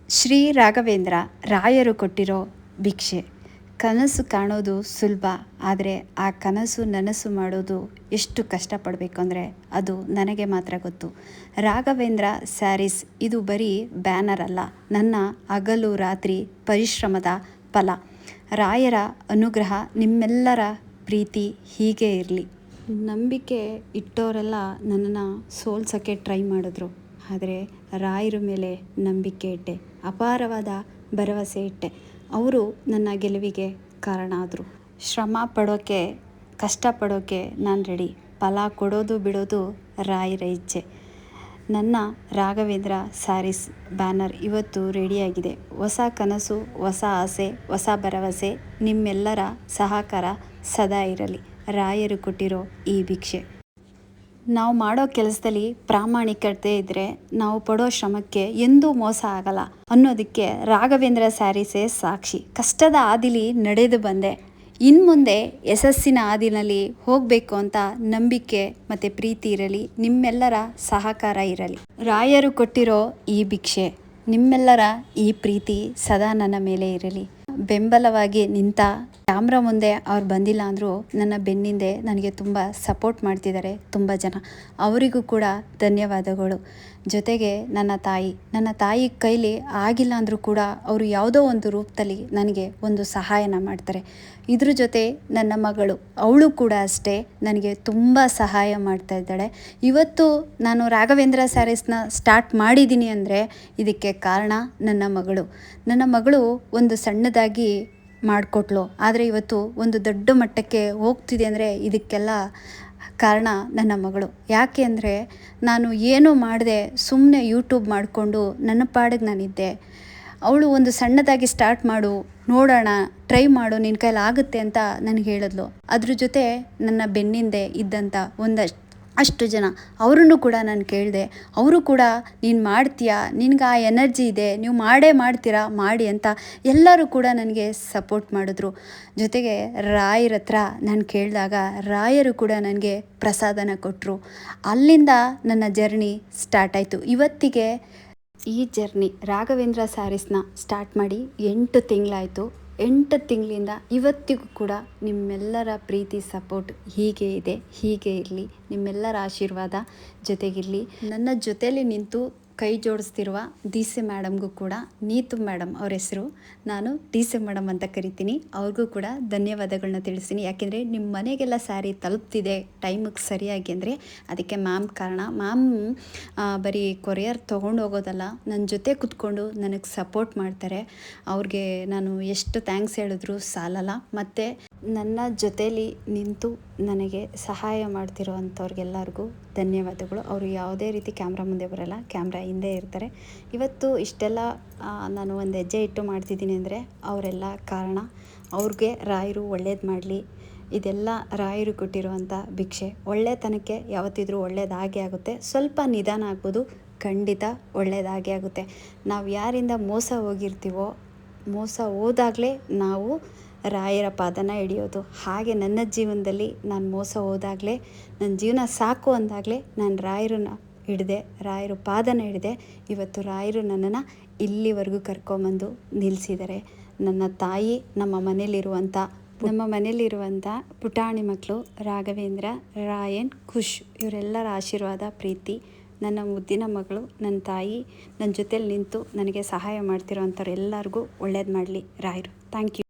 ಶ್ರೀ ರಾಘವೇಂದ್ರ ರಾಯರು ಕೊಟ್ಟಿರೋ ಭಿಕ್ಷೆ. ಕನಸು ಕಾಣೋದು ಸುಲಭ, ಆದರೆ ಆ ಕನಸು ನನಸು ಮಾಡೋದು ಎಷ್ಟು ಕಷ್ಟಪಡಬೇಕು ಅಂದರೆ ಅದು ನನಗೆ ಮಾತ್ರ ಗೊತ್ತು. ರಾಘವೇಂದ್ರ ಸ್ಯಾರೀಸ್ ಇದು ಬರೀ ಬ್ಯಾನರ್ ಅಲ್ಲ, ನನ್ನ ಹಗಲು ರಾತ್ರಿ ಪರಿಶ್ರಮದ ಫಲ. ರಾಯರ ಅನುಗ್ರಹ ನಿಮ್ಮೆಲ್ಲರ ಪ್ರೀತಿ ಹೀಗೆ ಇರಲಿ. ನಂಬಿಕೆ ಇಟ್ಟವರೆಲ್ಲ ನನ್ನನ್ನು ಸೋಲ್ಸೋಕ್ಕೆ ಟ್ರೈ ಮಾಡಿದ್ರು, ಆದರೆ ರಾಯರ ಮೇಲೆ ನಂಬಿಕೆ ಇಟ್ಟೆ, ಅಪಾರವಾದ ಭರವಸೆ ಇಟ್ಟೆ. ಅವರು ನನ್ನ ಗೆಲುವಿಗೆ ಕಾರಣ ಆದರು. ಶ್ರಮ ಪಡೋಕ್ಕೆ, ಕಷ್ಟಪಡೋಕ್ಕೆ ನಾನು ರೆಡಿ. ಫಲ ಕೊಡೋದು ಬಿಡೋದು ರಾಯರ ಇಚ್ಛೆ. ನನ್ನ ರಾಘವೇಂದ್ರ ಸ್ಯಾರೀಸ್ ಬ್ಯಾನರ್ ಇವತ್ತು ರೆಡಿಯಾಗಿದೆ. ಹೊಸ ಕನಸು, ಹೊಸ ಆಸೆ, ಹೊಸ ಭರವಸೆ. ನಿಮ್ಮೆಲ್ಲರ ಸಹಕಾರ ಸದಾ ಇರಲಿ. ರಾಯರು ಕೊಟ್ಟಿರೋ ಈ ಭಿಕ್ಷೆ. ನಾವು ಮಾಡೋ ಕೆಲಸದಲ್ಲಿ ಪ್ರಾಮಾಣಿಕತೆ ಇದ್ದರೆ ನಾವು ಪಡೋ ಶ್ರಮಕ್ಕೆ ಎಂದೂ ಮೋಸ ಆಗಲ್ಲ ಅನ್ನೋದಕ್ಕೆ ರಾಘವೇಂದ್ರ ಸ್ಯಾರೀಸೇ ಸಾಕ್ಷಿ. ಕಷ್ಟದ ಹಾದಿಲಿ ನಡೆದು ಬಂದೆ, ಇನ್ನು ಮುಂದೆ ಯಶಸ್ಸಿನ ಹಾದಿನಲ್ಲಿ ಹೋಗಬೇಕು ಅಂತ ನಂಬಿಕೆ ಮತ್ತು ಪ್ರೀತಿ ಇರಲಿ. ನಿಮ್ಮೆಲ್ಲರ ಸಹಕಾರ ಇರಲಿ. ರಾಯರು ಕೊಟ್ಟಿರೋ ಈ ಭಿಕ್ಷೆ. ನಿಮ್ಮೆಲ್ಲರ ಈ ಪ್ರೀತಿ ಸದಾ ನನ್ನ ಮೇಲೆ ಇರಲಿ. ಬೆಂಬಲವಾಗಿ ನಿಂತ ಕ್ಯಾಮ್ರಾ ಮುಂದೆ ಅವ್ರು ಬಂದಿಲ್ಲ ಅಂದರೂ ನನ್ನ ಬೆನ್ನಿಂದೆ ನನಗೆ ತುಂಬ ಸಪೋರ್ಟ್ ಮಾಡ್ತಿದ್ದಾರೆ ತುಂಬ ಜನ. ಅವರಿಗೂ ಕೂಡ ಧನ್ಯವಾದಗಳು. ಜೊತೆಗೆ ನನ್ನ ತಾಯಿ ಕೈಲಿ ಆಗಿಲ್ಲ ಅಂದರೂ ಕೂಡ ಅವರು ಯಾವುದೋ ಒಂದು ರೂಪದಲ್ಲಿ ನನಗೆ ಒಂದು ಸಹಾಯನ ಮಾಡ್ತಾರೆ. ಇದ್ರ ಜೊತೆ ನನ್ನ ಮಗಳು, ಅವಳು ಕೂಡ ಅಷ್ಟೇ ನನಗೆ ತುಂಬ ಸಹಾಯ ಮಾಡ್ತಾ ಇದ್ದಾಳೆ. ಇವತ್ತು ನಾನು ರಾಘವೇಂದ್ರ ಸ್ಯಾರೀಸ್ನ ಸ್ಟಾರ್ಟ್ ಮಾಡಿದ್ದೀನಿ ಅಂದರೆ ಇದಕ್ಕೆ ಕಾರಣ ನನ್ನ ಮಗಳು ಒಂದು ಸಣ್ಣದಾಗಿ ಮಾಡಿಕೊಟ್ಲು, ಆದರೆ ಇವತ್ತು ಒಂದು ದೊಡ್ಡ ಮಟ್ಟಕ್ಕೆ ಹೋಗ್ತಿದೆ ಅಂದರೆ ಇದಕ್ಕೆಲ್ಲ ಕಾರಣ ನನ್ನ ಮಗಳು. ಯಾಕೆ ಅಂದರೆ ನಾನು ಏನೂ ಮಾಡದೆ ಸುಮ್ಮನೆ ಯೂಟ್ಯೂಬ್ ಮಾಡಿಕೊಂಡು ನನ್ನ ಪಾಡಿಗೆ ನಾನಿದ್ದೆ. ಅವಳು ಒಂದು ಸಣ್ಣದಾಗಿ ಸ್ಟಾರ್ಟ್ ಮಾಡು, ನೋಡೋಣ, ಟ್ರೈ ಮಾಡು, ನಿನ್ನ ಕೈಲಿ ಆಗುತ್ತೆ ಅಂತ ನನಗೆ ಹೇಳಿದ್ಲು. ಅದ್ರ ಜೊತೆ ನನ್ನ ಬೆನ್ನಿಂದೆ ಇದ್ದಂಥ ಅಷ್ಟು ಜನ ಅವರನ್ನು ಕೂಡ ನಾನು ಕೇಳಿದೆ. ಅವರು ಕೂಡ ನೀನು ಮಾಡ್ತೀಯಾ, ನಿನ್ಗೆ ಆ ಎನರ್ಜಿ ಇದೆ, ನೀವು ಮಾಡ್ತೀರಾ, ಮಾಡಿ ಅಂತ ಎಲ್ಲರೂ ಕೂಡ ನನಗೆ ಸಪೋರ್ಟ್ ಮಾಡಿದ್ರು. ಜೊತೆಗೆ ರಾಯರ ಹತ್ರ ನಾನು ಕೇಳಿದಾಗ ರಾಯರು ಕೂಡ ನನಗೆ ಪ್ರಸಾದನ ಕೊಟ್ಟರು. ಅಲ್ಲಿಂದ ನನ್ನ ಜರ್ನಿ ಸ್ಟಾರ್ಟ್ ಆಯಿತು. ಇವತ್ತಿಗೆ ಈ ಜರ್ನಿ ರಾಘವೇಂದ್ರ ಸ್ಯಾರೀಸ್ನ ಸ್ಟಾರ್ಟ್ ಮಾಡಿ 8 ತಿಂಗಳಾಯಿತು. 8 ತಿಂಗಳಿಂದ ಇವತ್ತಿಗೂ ಕೂಡ ನಿಮ್ಮೆಲ್ಲರ ಪ್ರೀತಿ ಸಪೋರ್ಟ್ ಹೀಗೆ ಇದೆ, ಹೀಗೆ ಇರಲಿ. ನಿಮ್ಮೆಲ್ಲರ ಆಶೀರ್ವಾದ ಜೊತೆಗಿರಲಿ. ನನ್ನ ಜೊತೆಯಲ್ಲಿ ನಿಂತು ಕೈ ಜೋಡಿಸ್ತಿರುವ ಡಿ.ಸಿ ಮೇಡಮ್ಗೂ ಕೂಡ, ನೀತು ಮೇಡಮ್ ಅವ್ರ ಹೆಸರು, ನಾನು ಡಿ.ಸಿ ಮೇಡಮ್ ಅಂತ ಕರಿತೀನಿ, ಅವ್ರಿಗೂ ಕೂಡ ಧನ್ಯವಾದಗಳನ್ನ ತಿಳಿಸ್ತೀನಿ. ಯಾಕೆಂದರೆ ನಿಮ್ಮ ಮನೆಗೆಲ್ಲ ಸ್ಯಾರಿ ತಲುಪ್ತಿದೆ ಟೈಮಿಗೆ ಸರಿಯಾಗಿ ಅಂದರೆ ಅದಕ್ಕೆ ಮ್ಯಾಮ್ ಕಾರಣ. ಮ್ಯಾಮ್ ಬರೀ ಕೊರಿಯರ್ ತೊಗೊಂಡು ಹೋಗೋದಲ್ಲ, ನನ್ನ ಜೊತೆ ಕೂತ್ಕೊಂಡು ನನಗೆ ಸಪೋರ್ಟ್ ಮಾಡ್ತಾರೆ. ಅವ್ರಿಗೆ ನಾನು ಎಷ್ಟು ಥ್ಯಾಂಕ್ಸ್ ಹೇಳಿದ್ರು ಸಾಲಲ್ಲ. ಮತ್ತು ನನ್ನ ಜೊತೇಲಿ ನಿಂತು ನನಗೆ ಸಹಾಯ ಮಾಡ್ತಿರೋ ಅಂಥವ್ರಿಗೆಲ್ಲರಿಗೂ ಧನ್ಯವಾದಗಳು. ಅವರು ಯಾವುದೇ ರೀತಿ ಕ್ಯಾಮ್ರಾ ಮುಂದೆ ಬರೋಲ್ಲ, ಕ್ಯಾಮ್ರಾ ಹಿಂದೆ ಇರ್ತಾರೆ. ಇವತ್ತು ಇಷ್ಟೆಲ್ಲ ನಾನು ಒಂದು ಹೆಜ್ಜೆ ಇಟ್ಟು ಮಾಡ್ತಿದ್ದೀನಿ ಅಂದರೆ ಅವರೆಲ್ಲ ಕಾರಣ. ಅವ್ರಿಗೆ ರಾಯರು ಒಳ್ಳೇದು ಮಾಡಲಿ. ಇದೆಲ್ಲ ರಾಯರು ಕೊಟ್ಟಿರುವಂಥ ಭಿಕ್ಷೆ. ಒಳ್ಳೆತನಕ್ಕೆ ಯಾವತ್ತಿದ್ರೂ ಒಳ್ಳೇದಾಗೇ ಆಗುತ್ತೆ. ಸ್ವಲ್ಪ ನಿಧಾನ ಆಗ್ಬೋದು, ಖಂಡಿತ ಒಳ್ಳೇದಾಗೇ ಆಗುತ್ತೆ. ನಾವು ಯಾರಿಂದ ಮೋಸ ಹೋಗಿರ್ತೀವೋ, ಮೋಸ ಹೋದಾಗಲೇ ನಾವು ರಾಯರ ಪಾದನ ಹಿಡಿಯೋದು. ಹಾಗೆ ನನ್ನ ಜೀವನದಲ್ಲಿ ನಾನು ಮೋಸ ಹೋದಾಗಲೇ, ನನ್ನ ಜೀವನ ಸಾಕು ಅಂದಾಗಲೇ ನಾನು ರಾಯರನ್ನ ಹಿಡಿದೆ, ರಾಯರ ಪಾದನ ಹಿಡಿದೆ. ಇವತ್ತು ರಾಯರು ನನ್ನನ್ನು ಇಲ್ಲಿವರೆಗೂ ಕರ್ಕೊಂಬಂದು ನಿಲ್ಲಿಸಿದ್ದಾರೆ. ನನ್ನ ತಾಯಿ, ನಮ್ಮ ಮನೇಲಿರುವಂಥ ಪುಟಾಣಿ ಮಕ್ಕಳು ರಾಘವೇಂದ್ರ, ರಾಯನ್, ಖುಷ್, ಇವರೆಲ್ಲರ ಆಶೀರ್ವಾದ ಪ್ರೀತಿ, ನನ್ನ ಮುದ್ದಿನ ಮಗಳು, ನನ್ನ ತಾಯಿ, ನನ್ನ ಜೊತೇಲಿ ನಿಂತು ನನಗೆ ಸಹಾಯ ಮಾಡ್ತಿರೋ ಅಂಥವ್ರು ಎಲ್ಲರಿಗೂ ಒಳ್ಳೇದು ಮಾಡಲಿ ರಾಯರು. Thank you.